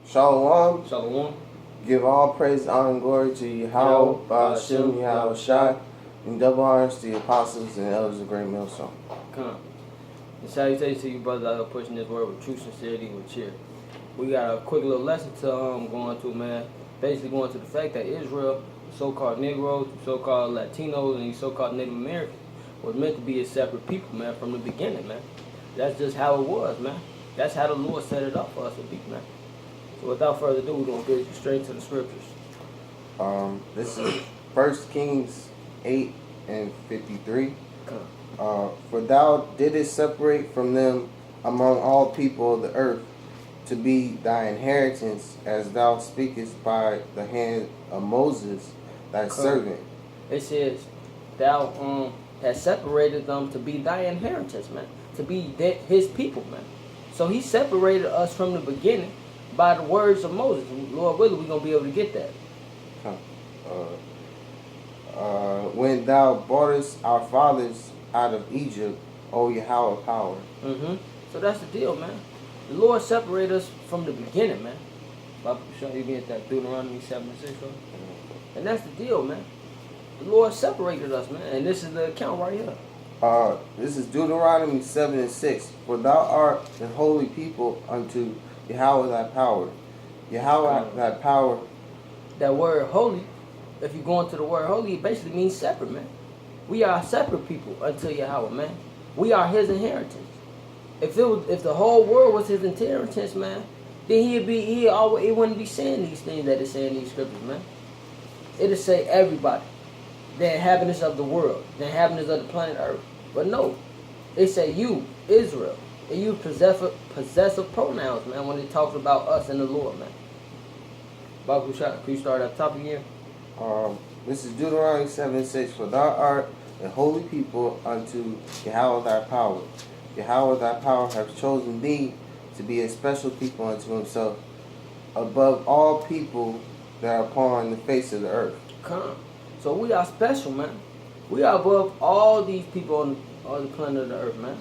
Shalom. Shalom. Give all praise, honor, and glory to Yahweh, Ba'ashem, Yahweh Shai, and double honors to the apostles and elders of Great Millstone. Come. And salutations to you, brothers out here pushing this word with true sincerity and with cheer. We got a quick little lesson to go into, man. Basically going to the fact that Israel, so-called Negroes, so-called Latinos, and these so-called Native Americans was meant to be a separate people, man, from the beginning, man. That's just how it was, man. That's how the Lord set it up for us to be, man. So without further ado, we're going to get straight to the scriptures. This is 1 Kings 8 and 53. For thou didst separate from them among all people of the earth to be thy inheritance, as thou speakest by the hand of Moses, thy servant. It says, thou has separated them to be thy inheritance, man. To be his people, man. So he separated us from the beginning by the words of Moses. Lord willing, we're going to be able to get that. When thou broughtest our fathers out of Egypt, O Yahweh power. So that's the deal, man. The Lord separated us from the beginning, man. I'll show you get that Deuteronomy 7 and 6, right? And that's the deal, man. The Lord separated us, man. And this is the account right here. This is Deuteronomy 7 and 6. For thou art the holy people unto Yahweh thy power. Yahweh thy power. That word holy, if you go into the word holy, it basically means separate, man. We are separate people unto Yahweh, man. We are his inheritance. If the whole world was his inheritance, man, then he wouldn't be saying these things that it's saying in these scriptures, man. It'll say everybody, the inhabitants of the world, the inhabitants of the planet Earth. But no, it say you, Israel. And you possessive pronouns, man, when it talks about us and the Lord, man. Babu Shah, can you start at the top again? This is Deuteronomy 7 and 6. For thou art a holy people unto Yahweh thy power. Yahweh thy power hath chosen thee to be a special people unto himself, above all people that are upon the face of the earth. Come. So we are special, man. We are above all these people on the planet of the earth, man.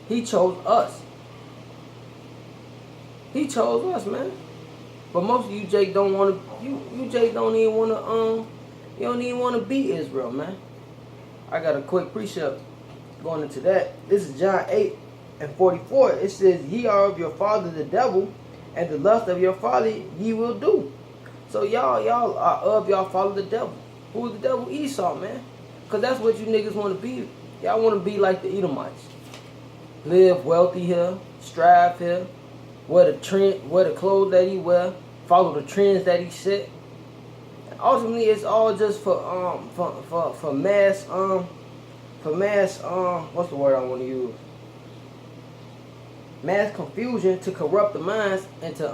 He chose us. He chose us, man. But most of you, Jake, don't want to. You Jake, don't even want to. You don't even want to be Israel, man. I got a quick precept going into that. This is John 8 and 44. It says, "Ye are of your father the devil, and the lust of your father ye will do." So y'all are of y'all father the devil. Who is the devil? Esau, man. Cause that's what you niggas want to be. Y'all want to be like the Edomites. Live wealthy here, strive here, wear the clothes that he wear, follow the trends that he set. And ultimately, it's all just for mass what's the word I want to use? Mass confusion to corrupt the minds and to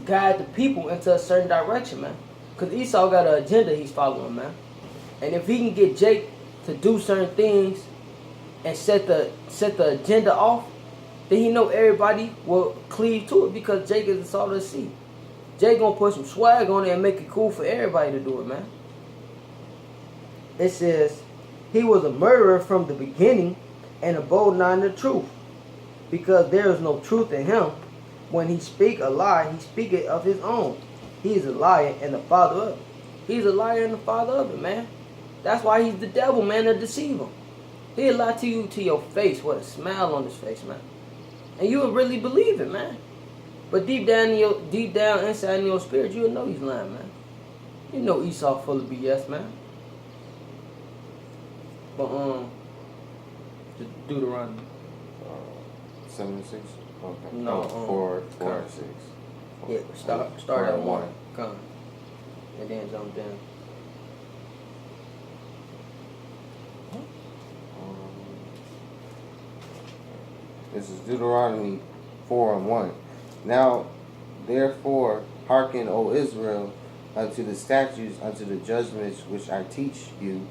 guide the people into a certain direction, man. Cause Esau got an agenda he's following, man. And if he can get Jake to do certain things and set the agenda off, then he know everybody will cleave to it because Jake is the salt of the sea. Jake gonna put some swag on it and make it cool for everybody to do it, man. It says, he was a murderer from the beginning and abode not in the truth, because there is no truth in him. When he speak a lie, he speaketh of his own. He is a liar and the father of it. He's a liar and the father of it, man. That's why he's the devil, man, the deceiver. He'll lie to you to your face with a smile on his face, man. And you will really believe it, man. But deep down inside in your spirit, you'll know he's lying, man. You know Esau full of BS, man. But Deuteronomy 7 and 6? Okay. No, 4 and 6. Yeah, start at 1. Come. And then jump down. This is Deuteronomy 4 and 1. Now, therefore, hearken, O Israel, unto the statutes, unto the judgments which I teach you,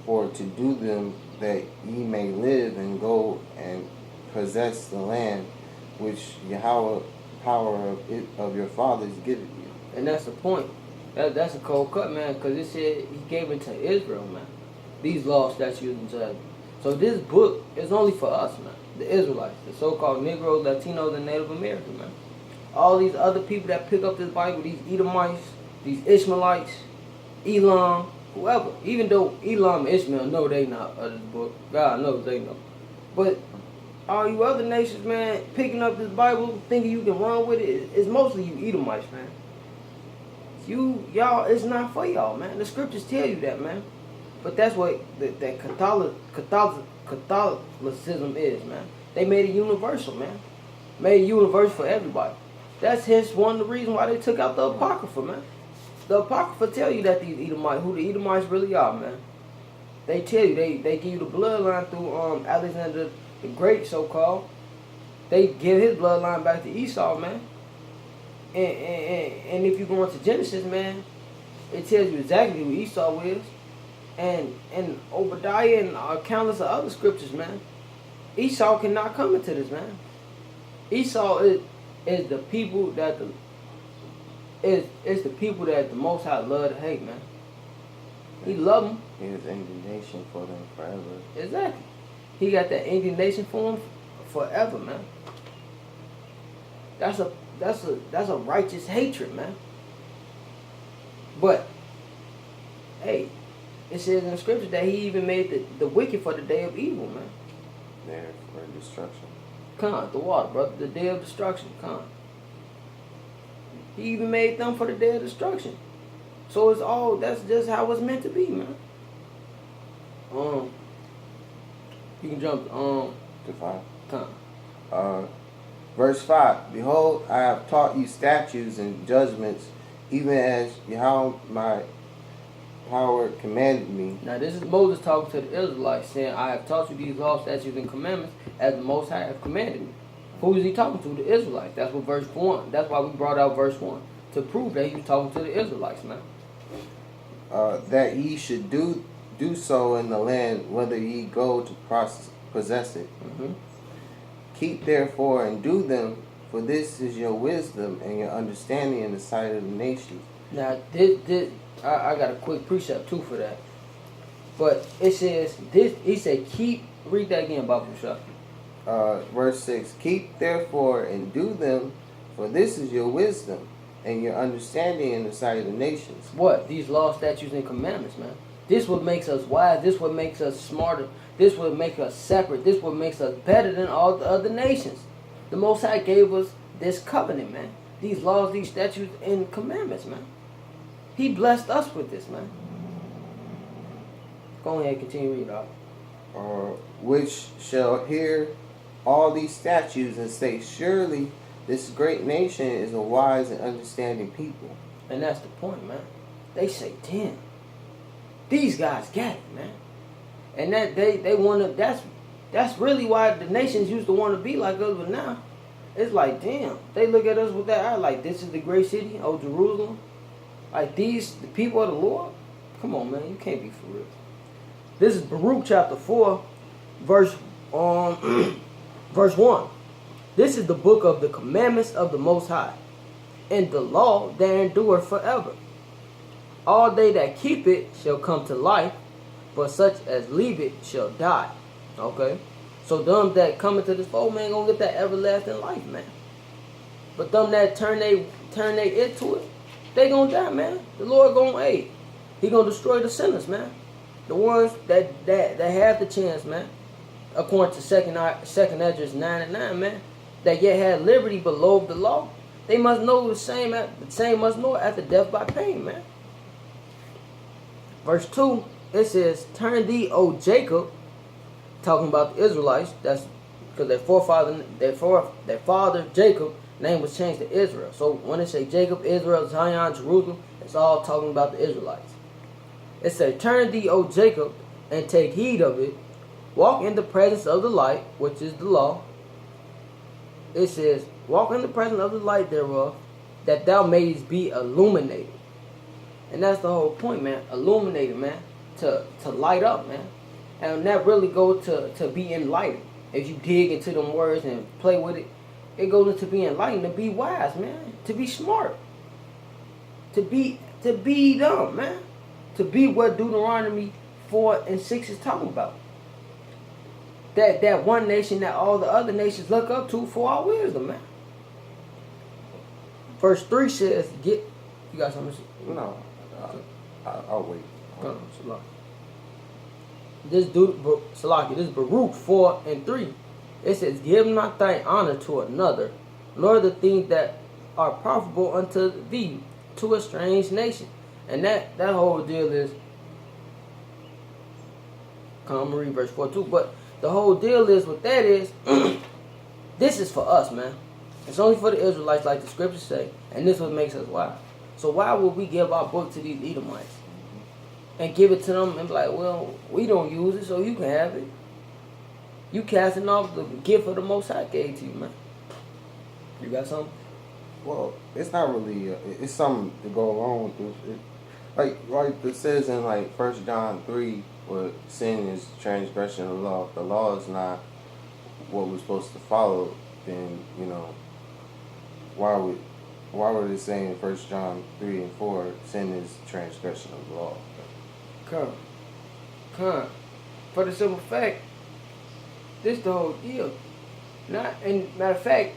for to do them, that ye may live and go and possess the land which Yahweh power of your fathers giveth you. And that's the point. That's a cold cut, man, because it said he gave it to Israel, man. These laws, statutes, and judgments. So this book is only for us, man. The Israelites, the so-called Negroes, Latinos, and Native Americans, man. All these other people that pick up this Bible, these Edomites, these Ishmaelites, Elam, whoever. Even though Elam and Ishmael know they not of this book. God knows they know. But all you other nations, man, picking up this Bible, thinking you can run with it, it's mostly you Edomites, man. Y'all, it's not for y'all, man. The scriptures tell you that, man. But that's what that Catholicism is, man. They made it universal, man. Made it universal for everybody. That's hence one of the reasons why they took out the Apocrypha, man. The Apocrypha tell you that these Edomites, who the Edomites really are, man. They tell you, they give you the bloodline through Alexander the Great, so-called. They give his bloodline back to Esau, man. And if you go into Genesis, man, it tells you exactly who Esau is. And Obadiah and countless of other scriptures, man. Esau cannot come into this, man. Esau is the people that the people that the Most High love to hate, man. He love them. He has indignation for them forever. Exactly. He got that indignation for them forever, man. That's a righteous hatred, man. But hey, it says in the scripture that he even made the wicked for the day of evil, man. There for destruction. Con, the water, brother, the day of destruction, con. He even made them for the day of destruction. So that's just how it's meant to be, man. You can jump To 5. Con. Verse 5. Behold, I have taught you statutes and judgments, even as Yahweh my power commanded me. Now this is Moses talking to the Israelites, saying, I have taught you these laws, statutes, and commandments as the Most High have commanded me. Who is he talking to? The Israelites. That's what verse 1. That's why we brought out verse 1. To prove that he was talking to the Israelites, man. That ye should do so in the land, whether ye go to possess it. Mm-hmm. Keep therefore and do them, for this is your wisdom and your understanding in the sight of the nations. Now, I got a quick precept too for that. But it says, he said, read that again, Babu Shah. Verse 6. Keep therefore and do them, for this is your wisdom and your understanding in the sight of the nations. What? These laws, statutes, and commandments, man. This what makes us wise. This what makes us smarter. This what makes us separate. This what makes us better than all the other nations. The Most High gave us this covenant, man. These laws, these statutes, and commandments, man. He blessed us with this, man. Go ahead, continue reading out. Which shall hear all these statutes and say, surely this great nation is a wise and understanding people. And that's the point, man. They say, damn, these guys got it, man. And that they want to, that's really why the nations used to want to be like us, but now it's like, damn, they look at us with that eye like, this is the great city, oh Jerusalem. Like, these, the people of the Lord? Come on, man, you can't be for real. This is Baruch chapter 4, verse 1. This is the book of the commandments of the Most High, and the law that endure forever. All they that keep it shall come to life, but such as leave it shall die. Okay? So them that come into this fold, man, gonna get that everlasting life, man. But them that turn they into it, they gonna die, man. The Lord gonna aid. He gonna destroy the sinners, man. The ones that have the chance, man. According to second Esdras 9:9, man. That yet had liberty but loathed the law. They must know the same must know after death by pain, man. Verse 2, it says, turn thee, O Jacob, talking about the Israelites. That's because their father Jacob, name was changed to Israel. So when they say Jacob, Israel, Zion, Jerusalem, it's all talking about the Israelites. It says, turn thee, O Jacob, and take heed of it. Walk in the presence of the light, which is the law. It says, walk in the presence of the light thereof, that thou mayest be illuminated. And that's the whole point, man. Illuminated, man. To light up, man. And that really goes to be enlightened. If you dig into them words and play with it, it goes into being enlightened, to be wise, man. To be smart. To be dumb, man. To be what Deuteronomy 4 and 6 is talking about. that one nation that all the other nations look up to for our wisdom, man. Verse 3 says, "Get." You got something to say? No, I'll wait. Salaki. This is Baruch 4 and 3. It says, "Give not thy honor to another, nor the things that are profitable unto thee to a strange nation." And that whole deal is, come read verse 4 too. But the whole deal is, what that is, this is for us, man. It's only for the Israelites, like the scriptures say, and this is what makes us wise. So why would we give our book to these Edomites and give it to them and be like, well, we don't use it, so you can have it? You casting off the gift of the Most High gave to you, man. You got something? Well, it's not really. It's something to go along with this. Like it says in like 1 John 3, where sin is transgression of the law. If the law is not what we're supposed to follow, then why would it say in 1 John 3 and 4, sin is transgression of the law? Come. For the simple fact, this the whole deal. And matter of fact,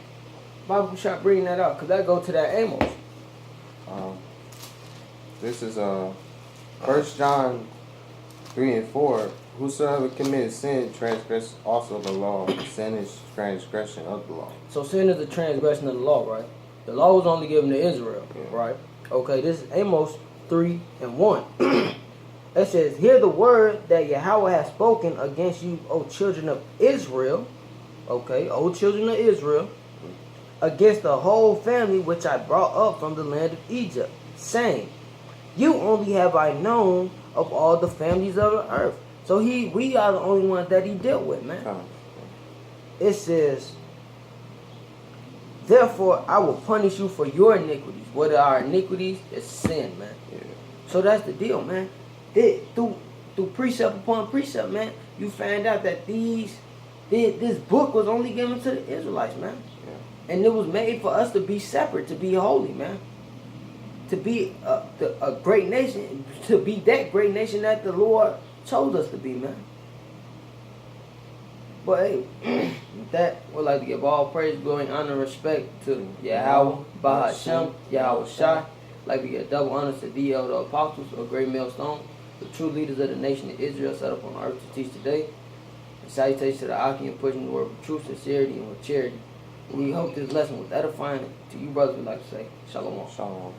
Bible shot bringing that up, because that go to that Amos. This is 1 John 3 and 4. Whosoever commits sin transgress also the law. Sin is transgression of the law. So sin is a transgression of the law, right? The law was only given to Israel, right? Okay, this is Amos 3 and 1. It says, "Hear the word that Yahweh has spoken against you, O children of Israel." Okay, O children of Israel, "against the whole family which I brought up from the land of Egypt, saying, you only have I known of all the families of the earth." So we are the only ones that he dealt with, man. It says, "Therefore I will punish you for your iniquities." What are our iniquities? It's sin, man. Yeah. So that's the deal, man. Through precept upon precept, man, you find out that this book was only given to the Israelites, man. Yeah. And it was made for us to be separate, to be holy, man. To be a great nation, to be that great nation that the Lord chose us to be, man. But hey, that would like to give all praise, glory, honor, and respect to Yahweh, Bahashem, Yahweh Shai. Like to give double honor to the elder apostles of Great Millstone, the true leaders of the nation of Israel set up on earth to teach today. And salutations to the Aki and pushing the word with true sincerity and with charity. We hope this lesson was edifying to you brothers. We like to say, Shalom. Shalom.